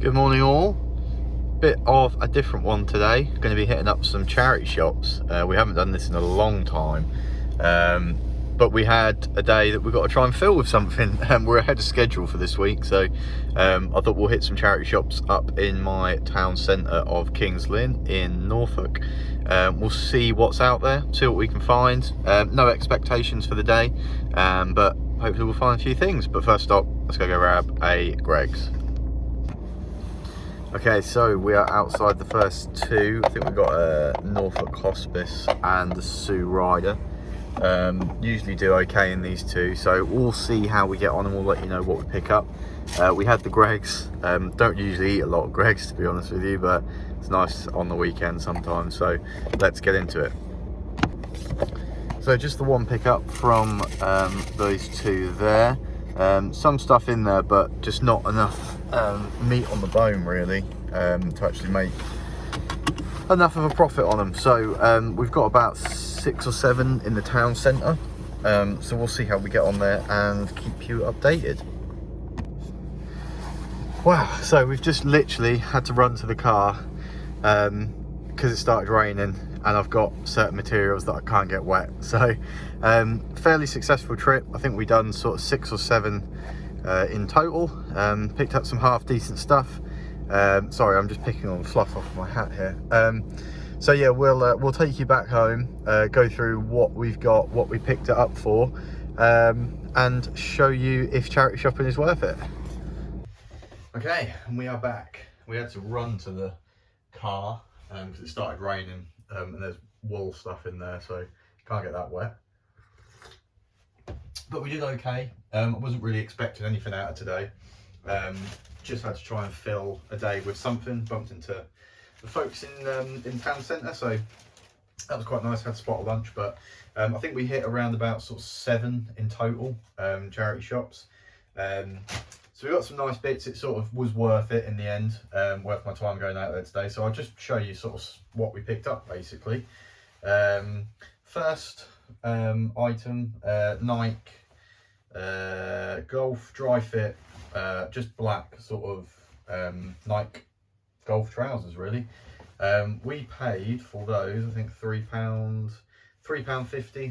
Good morning all. Bit of a different one today. Going to be hitting up some charity shops. We haven't done this in a long time, but we had a day that we've got to try and fill with something. We're ahead of schedule for this week, so I thought we'll hit some charity shops up in my town centre of Kings Lynn in Norfolk. We'll see what's out there, see what we can find. No expectations for the day, but hopefully we'll find a few things. But first up, let's go grab a Greggs. Okay, so we are outside the first two. I think we've got a Norfolk Hospice and a Sue Rider. Usually do okay in these two, so we'll see how we get on and we'll let you know what we pick up. We had the Greggs. Don't usually eat a lot of Greggs, to be honest with you, but it's nice on the weekend sometimes, so let's get into it. So just the one pickup from those two there. Some stuff in there, but just not enough meat on the bone really to actually make enough of a profit on them. So we've got about 6 or 7 in the town centre, so we'll see how we get on there and keep you updated. Wow, so we've just literally had to run to the car because it started raining and I've got certain materials that I can't get wet. So fairly successful trip. I think we've done sort of 6 or 7 in total. Picked up some half decent stuff. Sorry, I'm just picking all the fluff off my hat here. So yeah, we'll take you back home, go through what we've got, what we picked it up for, and show you if charity shopping is worth it. Okay, and we are back. We had to run to the car because it started raining, and there's wool stuff in there, so can't get that wet. But we did okay. I wasn't really expecting anything out of today. Just had to try and fill a day with something. Bumped into the folks in town centre, so that was quite nice. Had to spot a lunch, but I think we hit around about sort of 7 in total charity shops. So we got some nice bits. It sort of was worth it in the end, worth my time going out there today. So I'll just show you sort of what we picked up basically. First item, Nike Golf Dry Fit, just black sort of Nike golf trousers really. We paid for those, I think £3.50,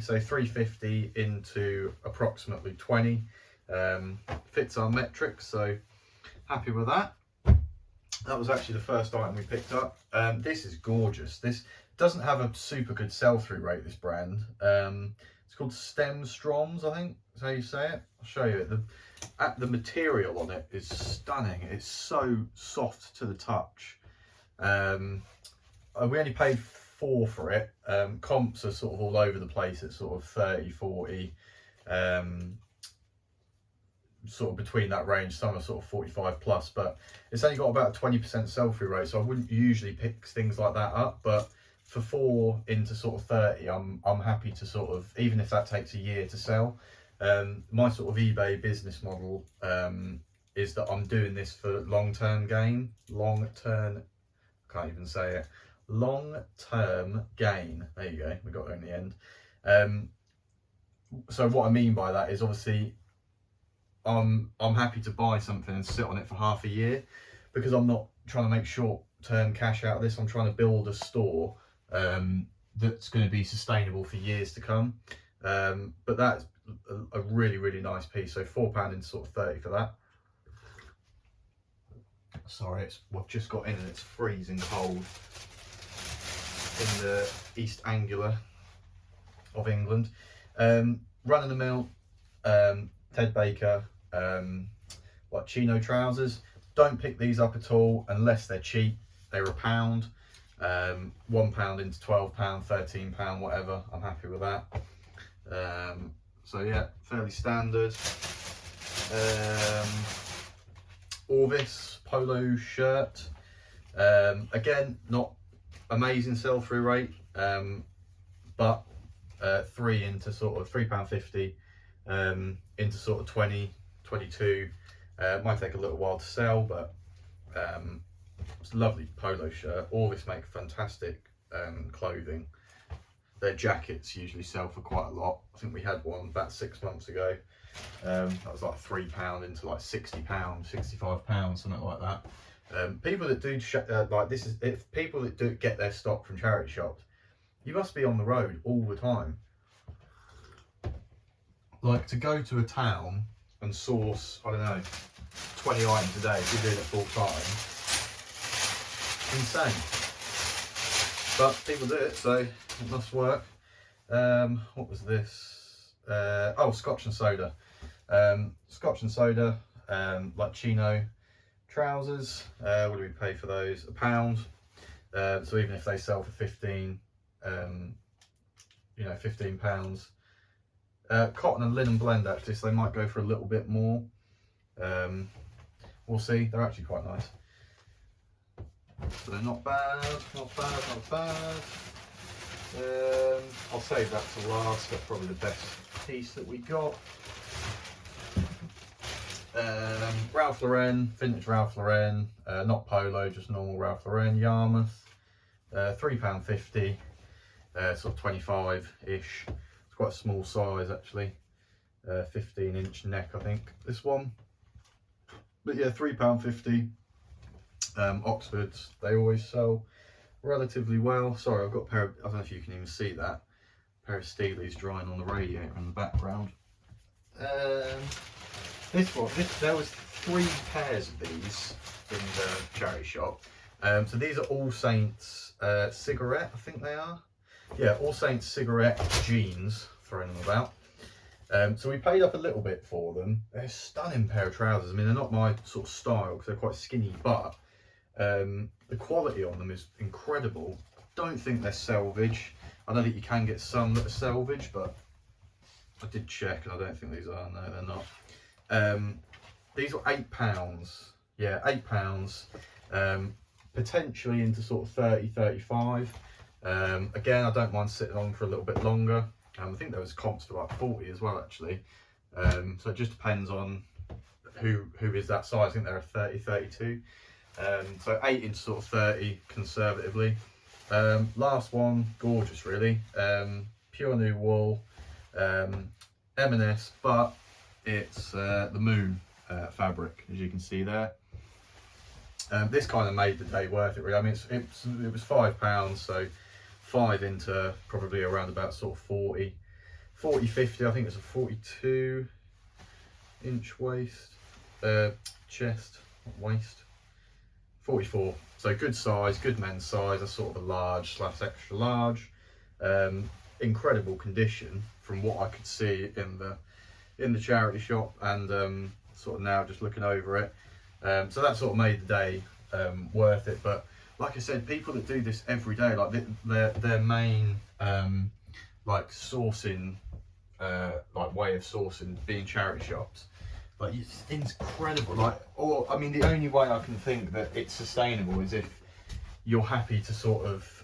so £3.50 into approximately 20. Fits our metrics, so happy with that. That was actually the first item we picked up. This is gorgeous. This doesn't have a super good sell-through rate, this brand. It's called Stem Stroms, I think is how you say it. I'll show you it. The material on it is stunning. It's so soft to the touch. We only paid 4 for it. Comps are sort of all over the place at sort of 30, 40. Sort of between that range. Some are sort of 45 plus, but it's only got about a 20% sell-through rate, so I wouldn't usually pick things like that up, but for 4 into sort of 30, I'm happy to sort of, even if that takes a year to sell. My sort of eBay business model is that I'm doing this for long-term gain. Long-term gain. There you go, we got there in the end. So what I mean by that is obviously I'm happy to buy something and sit on it for half a year, because I'm not trying to make short-term cash out of this. I'm trying to build a store that's going to be sustainable for years to come. But that's a really, really nice piece. So £4 into sort of 30 for that. Sorry, we've just got in and it's freezing cold in the East Anglia of England. Run of the mill Ted Baker like chino trousers. Don't pick these up at all unless they're cheap. They're £1, £1 into £12, £13, whatever. I'm happy with that. So yeah, fairly standard. Orvis polo shirt. Again, not amazing sell-through rate, but 3 into sort of £3.50 into sort of 20, 22. Might take a little while to sell, but it's a lovely polo shirt. Orvis make fantastic clothing. Their jackets usually sell for quite a lot. I think we had one about 6 months ago. That was like £3 into like £60, £65, something like that. People that do like this is if people that do get their stock from charity shops, you must be on the road all the time. Like to go to a town and source, I don't know, 20 items a day if you're doing it full time, insane. But people do it, so it must work. What was this? Oh, Scotch and soda. Scotch and soda, like chino trousers. What do we pay for those? £1. So even if they sell for 15, you know, £15. Cotton and linen blend actually, so they might go for a little bit more. We'll see. They're actually quite nice. So they're not bad, not bad, not bad. I'll save that to last. That's probably the best piece that we got. Ralph Lauren, vintage Ralph Lauren, not polo, just normal Ralph Lauren, Yarmouth, £3.50, sort of 25-ish. It's quite a small size actually, 15-inch neck I think, this one. But yeah, £3.50. Oxfords, they always sell relatively well. Sorry, I've got a pair of, I don't know if you can even see that, a pair of Steelies drying on the radiator in the background. This one, there was 3 pairs of these in the charity shop. So these are All Saints cigarette, I think they are. Yeah, All Saints cigarette jeans, throwing them about. So we paid up a little bit for them. They're a stunning pair of trousers. I mean, they're not my sort of style because they're quite skinny, but the quality on them is incredible. I don't think they're selvage. I know that you can get some that are selvage, but I did check and I don't think these are. No, they're not. These were £8. Yeah, £8. Potentially into sort of 30, 35. Again, I don't mind sitting on for a little bit longer. I think there was comps for like 40 as well, actually. So it just depends on who is that size. I think they're a 30, 32. So 8 into sort of 30 conservatively. Last one, gorgeous really. Pure new wool, M&S, but it's the Moon fabric, as you can see there. This kind of made the day worth it really. I mean, it was £5, so 5 into probably around about sort of 40, 50. I think it's a 42 inch waist, chest, waist, 44. So good size, good men's size. That's sort of a large / extra large. Incredible condition from what I could see in the charity shop, and sort of now just looking over it. So that sort of made the day worth it. But like I said, people that do this every day, like their main like sourcing, like way of sourcing being charity shops, like it's incredible. Like, or I mean, the only way I can think that it's sustainable is if you're happy to sort of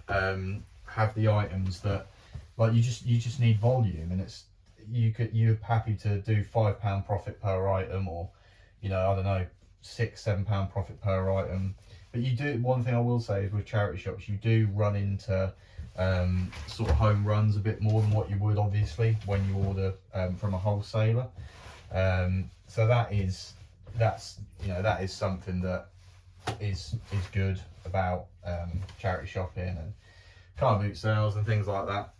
have the items that, like, you just need volume, and it's you're happy to do £5 profit per item, or, you know, I don't know, £6-7 profit per item. But you do, one thing I will say is with charity shops, you do run into sort of home runs a bit more than what you would obviously when you order from a wholesaler. So that is something that is good about charity shopping and car boot sales and things like that.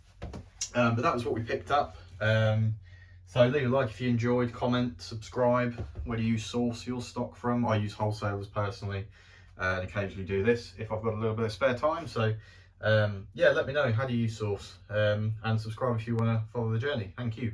But that was what we picked up. So leave a like if you enjoyed, comment, subscribe. Where do you source your stock from? I use wholesalers personally, and occasionally do this if I've got a little bit of spare time. So yeah, let me know, how do you source, and subscribe if you want to follow the journey. Thank you.